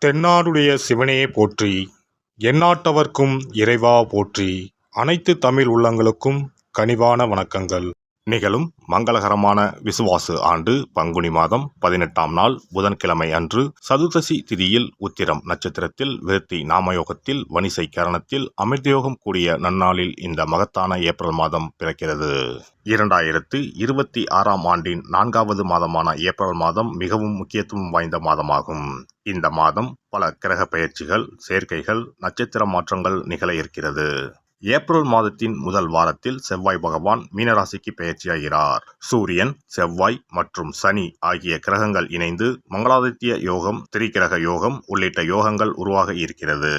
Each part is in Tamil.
தென்னாடுடைய சிவனே போற்றி, எந்நாட்டவர்க்கும் இறைவா போற்றி, அனைத்து தமிழ் உள்ளங்களுக்கும் கனிவான வணக்கங்கள். நிகழும் மங்களகரமான விசுவாசு ஆண்டு பங்குனி மாதம் 18ஆம் நாள் புதன்கிழமை அன்று சதுர்தசி திதியில் உத்திரம் நட்சத்திரத்தில் விருத்தி நாமயோகத்தில் வணிசை கரணத்தில் அமிர்தயோகம் கூடிய நன்னாளில் இந்த மகத்தான ஏப்ரல் மாதம் பிறக்கிறது. 2026ஆம் ஆண்டின் 4வது மாதமான ஏப்ரல் மாதம் மிகவும் முக்கியத்துவம் வாய்ந்த மாதமாகும். இந்த மாதம் பல கிரக பெயர்ச்சிகள், சேர்க்கைகள், நட்சத்திர மாற்றங்கள் நிகழ இருக்கிறது. ஏப்ரல் மாதத்தின் முதல் வாரத்தில் செவ்வாய் பகவான் மீனராசிக்கு பெயர்ச்சியாகிறார். சூரியன், செவ்வாய் மற்றும் சனி ஆகிய கிரகங்கள் இணைந்து மங்களாதித்ய யோகம், திரிகிரக யோகம் உள்ளிட்ட யோகங்கள் உருவாக இருக்கிறது.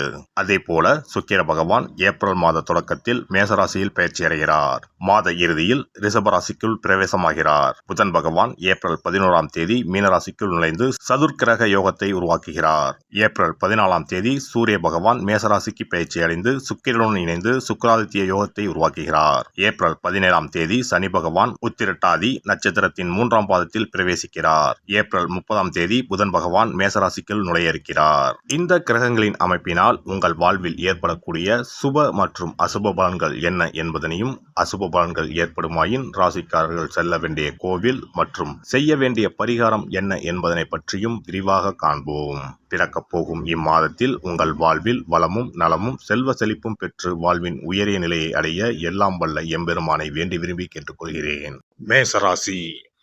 அதே போல சுக்கிர பகவான் ஏப்ரல் மாத தொடக்கத்தில் மேசராசியில் பெயர்ச்சியடைகிறார். மாத இறுதியில் ரிஷபராசிக்குள் பிரவேசமாகிறார். புதன் பகவான் ஏப்ரல் 11ஆம் தேதி மீனராசிக்குள் நுழைந்து சதுர்கிரக யோகத்தை உருவாக்குகிறார். ஏப்ரல் 14ஆம் தேதி சூரிய பகவான் மேசராசிக்கு பெயர்ச்சியடைந்து சுக்கிரனுடன் இணைந்து சுக்கிராதித்ய யோகத்தை உருவாக்குகிறார். ஏப்ரல் 17ஆம் தேதி சனி பகவான் உத்திரட்டாதி நட்சத்திரத்தின் 3ஆம் பாதத்தில் பிரவேசிக்கிறார். ஏப்ரல் 30ஆம் தேதி புதன் பகவான் மேசராசிக்குள் நுழைய இருக்கிறார். இந்த கிரகங்களின் அமைப்பினால் உங்கள் வாழ்வில் ஏற்படக்கூடிய சுப மற்றும் அசுப பலன்கள் என்ன என்பதனையும், அசுப பலன்கள் ஏற்படுமாயின் ராசிக்காரர்கள் செல்ல வேண்டிய கோவில் மற்றும் செய்ய வேண்டிய பரிகாரம் என்ன என்பதனை பற்றியும் விரிவாக காண்போம். பிறக்கப் போகும் இம்மாதத்தில் உங்கள் வாழ்வில் வளமும் நலமும் செல்வ செழிப்பும் பெற்று வாழ்வின் உயரிய நிலையை அடைய எல்லாம் வல்ல எம்பெருமானை வேண்டி விரும்பி கேட்டுக்கொள்கிறேன். மேசராசி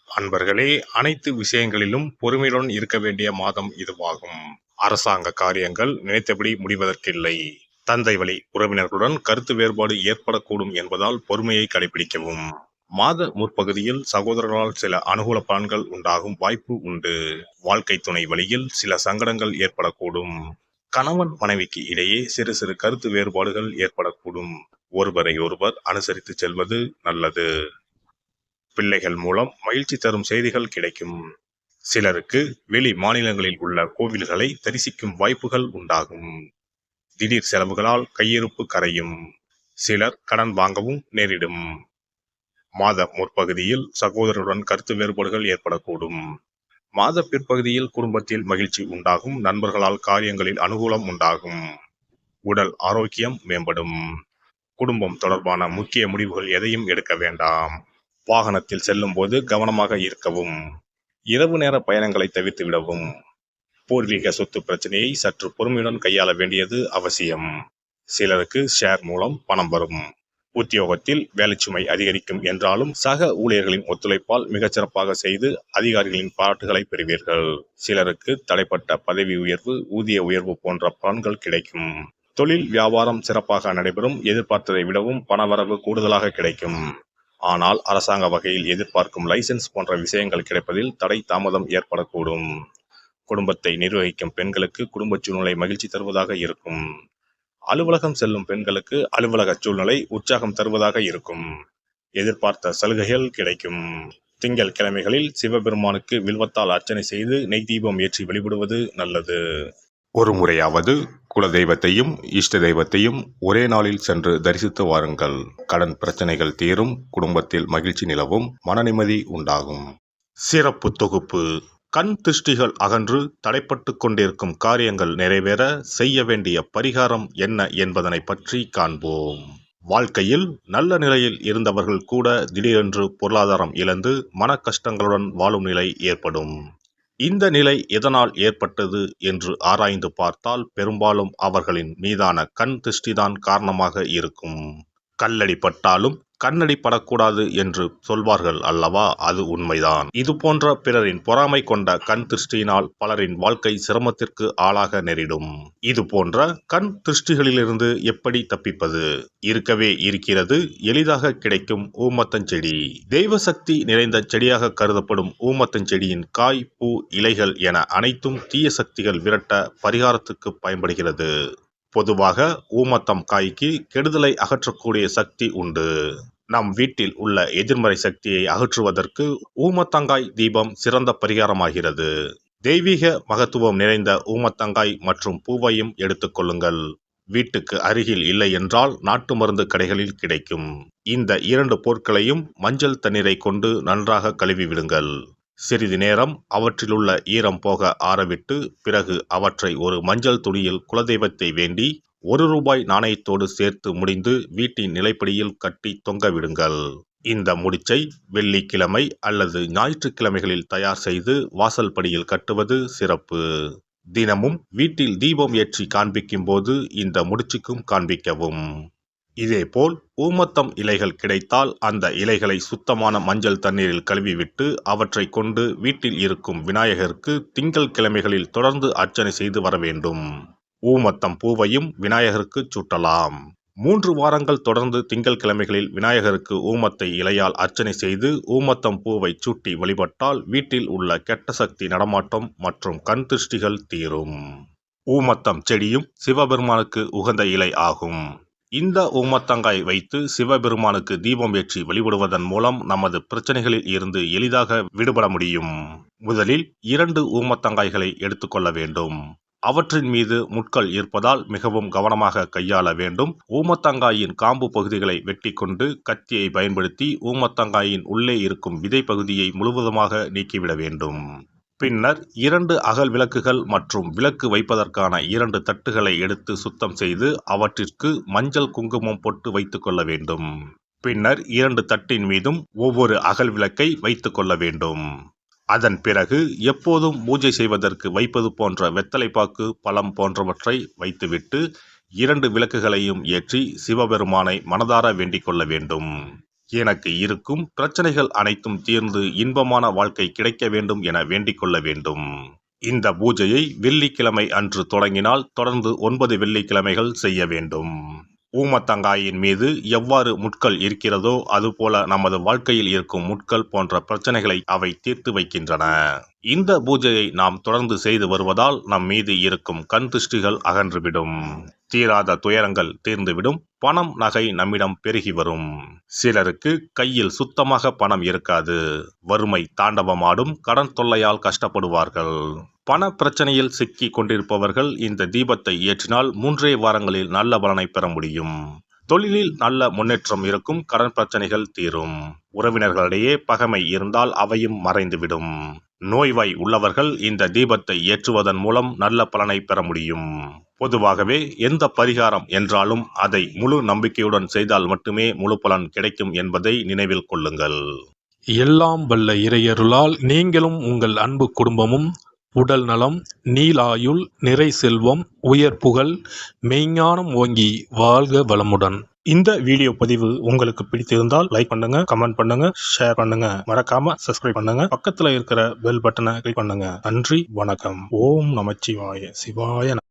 அன்பர்களே, அனைத்து விஷயங்களிலும் பொறுமையுடன் இருக்க வேண்டிய மாதம் இதுவாகும். அரசாங்க காரியங்கள் நினைத்தபடி முடிவதற்கில்லை. தந்தை வழி உறவினர்களுடன் கருத்து வேறுபாடு ஏற்படக்கூடும் என்பதால் பொறுமையை கடைபிடிக்கவும். மாத முற்பகுதியில் சகோதரர்களால் சில அனுகூல பலன்கள் உண்டாகும் வாய்ப்பு உண்டு. வாழ்க்கை துணை வழியில் சில சங்கடங்கள் ஏற்படக்கூடும். கணவன் மனைவிக்கு இடையே சிறு சிறு கருத்து வேறுபாடுகள் ஏற்படக்கூடும். ஒருவரை ஒருவர் அனுசரித்து செல்வது நல்லது. பிள்ளைகள் மூலம் மகிழ்ச்சி தரும் செய்திகள் கிடைக்கும். சிலருக்கு வெளி மாநிலங்களில் உள்ள கோவில்களை தரிசிக்கும் வாய்ப்புகள் உண்டாகும். திடீர் செலவுகளால் கையிருப்பு கரையும். சிலர் கடன் வாங்கவும் நேரிடும். மாத முற்பகுதியில் சகோதரருடன் கருத்து வேறுபாடுகள் ஏற்படக்கூடும். மாத பிற்பகுதியில் குடும்பத்தில் மகிழ்ச்சி உண்டாகும். நண்பர்களால் காரியங்களில் அனுகூலம் உண்டாகும். உடல் ஆரோக்கியம் மேம்படும். குடும்பம் தொடர்பான முக்கிய முடிவுகள் எதையும் எடுக்க வேண்டாம். வாகனத்தில் செல்லும் போது கவனமாக இருக்கவும். இரவு நேர பயணங்களை தவிர்த்து விடவும். பூர்வீக சொத்து பிரச்சனையை சற்று பொறுமையுடன் கையாள வேண்டியது அவசியம். சிலருக்கு ஷேர் மூலம் பணம் வரும். உத்தியோகத்தில் வேலைச்சுமை அதிகரிக்கும் என்றாலும் சக ஊழியர்களின் ஒத்துழைப்பால் மிகச்சிறப்பாக செய்து அதிகாரிகளின் பாராட்டுகளை பெறுவீர்கள். சிலருக்கு தடைப்பட்ட பதவி உயர்வு, ஊதிய உயர்வு போன்ற பலன்கள் கிடைக்கும். தொழில் வியாபாரம் சிறப்பாக நடைபெறும். எதிர்பார்த்ததை விடவும் பணவரவு கூடுதலாக கிடைக்கும். ஆனால் அரசாங்க வகையில் எதிர்பார்க்கும் லைசென்ஸ் போன்ற விஷயங்கள் கிடைப்பதில் தடை தாமதம் ஏற்படக்கூடும். குடும்பத்தை நிர்வகிக்கும் பெண்களுக்கு குடும்ப சூழ்நிலை மகிழ்ச்சி தருவதாக இருக்கும். அலுவலகம் செல்லும் பெண்களுக்கு அலுவலக சூழ்நிலை உற்சாகம் தருவதாக இருக்கும். எதிர்பார்த்த சலுகைகள் கிடைக்கும். திங்கள் கிழமைகளில் சிவபெருமானுக்கு வில்வத்தால் அர்ச்சனை செய்து நெய் தீபம் ஏற்றி வழிபடுவது நல்லது. ஒரு முறையாவது குல தெய்வத்தையும் இஷ்ட தெய்வத்தையும் ஒரே நாளில் சென்று தரிசித்து வாருங்கள். கடன் பிரச்சனைகள் தீரும். குடும்பத்தில் மகிழ்ச்சி நிலவும். மன நிம்மதி உண்டாகும். சிறப்பு தொகுப்பு. கண் திருஷ்டிகள் அகன்று தடைப்பட்டு கொண்டிருக்கும் காரியங்கள் நிறைவேற செய்ய வேண்டிய பரிகாரம் என்ன என்பதனை பற்றி காண்போம். வாழ்க்கையில் நல்ல நிலையில் இருந்தவர்கள் கூட திடீரென்று பொருளாதாரம் இழந்து மன கஷ்டங்களுடன் வாழும் நிலை ஏற்படும். இந்த நிலை எதனால் ஏற்பட்டது என்று ஆராய்ந்து பார்த்தால் பெரும்பாலும் அவர்களின் மீதான கண் திருஷ்டிதான் காரணமாக இருக்கும். கல்லடி பட்டாலும் கண்ணடி படக்கூடாது என்று சொல்வார்கள் அல்லவா, அது உண்மைதான். இது போன்ற பிறரின் பொறாமை கொண்ட கண் திருஷ்டியினால் பலரின் வாழ்க்கை சிரமத்திற்கு ஆளாக நேரிடும். இது போன்ற கண் திருஷ்டிகளிலிருந்து எப்படி தப்பிப்பது? இருக்கவே இருக்கிறது எளிதாக கிடைக்கும் ஊமத்தஞ்செடி. தெய்வ சக்தி நிறைந்த செடியாக கருதப்படும் ஊமத்தஞ்செடியின் காய், பூ, இலைகள் என அனைத்தும் தீய சக்திகள் விரட்ட பரிகாரத்துக்கு பயன்படுகிறது. பொதுவாக ஊமத்தம் காய்க்கு கெடுதலை அகற்றக்கூடிய சக்தி உண்டு. நம் வீட்டில் உள்ள எதிர்மறை சக்தியை அகற்றுவதற்கு ஊமத்தங்காய் தீபம் சிறந்த பரிகாரமாகிறது. தெய்வீக மகத்துவம் நிறைந்த ஊமத்தங்காய் மற்றும் பூவையும் எடுத்துக்கொள்ளுங்கள். வீட்டுக்கு அருகில் இல்லை என்றால் நாட்டு மருந்து கடைகளில் கிடைக்கும். இந்த 2 பொருட்களையும் மஞ்சள் தண்ணீரை கொண்டு நன்றாக கழுவி விடுங்கள். சிறிது நேரம் அவற்றிலுள்ள ஈரம் போக ஆறவிட்டு பிறகு அவற்றை ஒரு மஞ்சள் துணியில் குலதெய்வத்தை வேண்டி ₹1 நாணயத்தோடு சேர்த்து முடிந்து வீட்டின் நிலைப்படியில் கட்டி தொங்கவிடுங்கள். இந்த முடிச்சை வெள்ளிக்கிழமை அல்லது ஞாயிற்றுக்கிழமைகளில் தயார் செய்து வாசல் படியில் கட்டுவது சிறப்பு. தினமும் வீட்டில் தீபம் ஏற்றி காண்பிக்கும் போது இந்த முடிச்சுக்கும் காண்பிக்கவும். இதேபோல் ஊமத்தம் இலைகள் கிடைத்தால் அந்த இலைகளை சுத்தமான மஞ்சள் தண்ணீரில் கழுவிவிட்டு அவற்றை கொண்டு வீட்டில் இருக்கும் விநாயகருக்கு திங்கள் கிழமைகளில் தொடர்ந்து அர்ச்சனை செய்து வர வேண்டும். ஊமத்தம் பூவையும் விநாயகருக்கு சூட்டலாம். 3 வாரங்கள் தொடர்ந்து திங்கள் கிழமைகளில் விநாயகருக்கு ஊமத்தை இலையால் அர்ச்சனை செய்து ஊமத்தம் பூவை சூட்டி வழிபட்டால் வீட்டில் உள்ள கெட்ட சக்தி நடமாட்டம் மற்றும் கண் திருஷ்டிகள் தீரும். ஊமத்தம் செடியும் சிவபெருமானுக்கு உகந்த இலை ஆகும். இந்த ஊமத்தங்காய் வைத்து சிவபெருமானுக்கு தீபம் ஏற்றி வழிபடுவதன் மூலம் நமது பிரச்சனைகளில் இருந்து எளிதாக விடுபட முடியும். முதலில் 2 ஊமத்தங்காய்களை எடுத்துக்கொள்ள வேண்டும். அவற்றின் மீது முட்கள் இருப்பதால் மிகவும் கவனமாக கையாள வேண்டும். ஊமத்தங்காயின் காம்பு பகுதிகளை வெட்டி கொண்டு கத்தியை பயன்படுத்தி ஊமத்தங்காயின் உள்ளே இருக்கும் விதை பகுதியை முழுவதுமாக நீக்கிவிட வேண்டும். பின்னர் 2 அகல் விளக்குகள் மற்றும் விளக்கு வைப்பதற்கான 2 தட்டுகளை எடுத்து சுத்தம் செய்து அவற்றிற்கு மஞ்சள் குங்குமம் போட்டு வைத்துக் கொள்ள வேண்டும். பின்னர் 2 தட்டின் மீதும் ஒவ்வொரு அகல் விளக்கை வைத்துக் கொள்ள வேண்டும். அதன் பிறகு எப்போதும் பூஜை செய்வதற்கு வைப்பது போன்ற வெத்தலைப்பாக்கு, பழம் போன்றவற்றை வைத்துவிட்டு 2 விளக்குகளையும் ஏற்றி சிவபெருமானை மனதார வேண்டிக் கொள்ள வேண்டும். எனக்கு இருக்கும் பிரச்சனைகள் அனைத்தும் தீர்ந்து இன்பமான வாழ்க்கை கிடைக்க வேண்டும் என வேண்டிக் கொள்ள வேண்டும். இந்த பூஜையை வெள்ளிக்கிழமை அன்று தொடங்கினால் தொடர்ந்து 9 வெள்ளிக்கிழமைகள் செய்ய வேண்டும். ஊமத்தங்காயின் மீது எவ்வாறு முட்கள் இருக்கிறதோ அதுபோல நமது வாழ்க்கையில் இருக்கும் முட்கள் போன்ற பிரச்சனைகளை அவை தீர்த்து வைக்கின்றன. இந்த பூஜையை நாம் தொடர்ந்து செய்து வருவதால் நம் மீது இருக்கும் கண் திருஷ்டிகள் அகன்றுவிடும். தீராத துயரங்கள் தீர்ந்துவிடும். பணம் நகை நம்மிடம் பெருகி வரும். சிலருக்கு கையில் சுத்தமாக பணம் இருக்காது. வறுமை தாண்டவமாடும். கடன் தொல்லையால் கஷ்டப்படுவார்கள். பண பிரச்சனையில் சிக்கி கொண்டிருப்பவர்கள் இந்த தீபத்தை ஏற்றினால் 3 வாரங்களில் நல்ல பலனை பெற முடியும். தொழிலில் நல்ல முன்னேற்றம் இருக்கும். கடன் பிரச்சனைகள் தீரும். உறவினர்களிடையே பகைமை இருந்தால் அவையும் மறைந்துவிடும். நோய்வாய் உள்ளவர்கள் இந்த தீபத்தை ஏற்றுவதன் மூலம் நல்ல பலனை பெற முடியும். பொதுவாகவே எந்த பரிகாரம் என்றாலும் அதை முழு நம்பிக்கையுடன் செய்தால் மட்டுமே முழு பலன் கிடைக்கும் என்பதை நினைவில் கொள்ளுங்கள். எல்லாம் வல்ல இறையருளால் நீங்களும் உங்கள் அன்பு குடும்பமும் உடல் நலம், நீலாயுள், நிறை செல்வம், உயர் புகழ், மெய்ஞானம் ஓங்கி வாழ்க வளமுடன். இந்த வீடியோ பதிவு உங்களுக்கு பிடித்திருந்தால் லைக் பண்ணுங்க, கமெண்ட் பண்ணுங்க, ஷேர் பண்ணுங்க, மறக்காம சப்ஸ்கிரைப் பண்ணுங்க, பக்கத்துல இருக்கிற பெல் பட்டனை கிளிக் பண்ணுங்க. நன்றி, வணக்கம். ஓம் நமச்சிவாய. சிவாய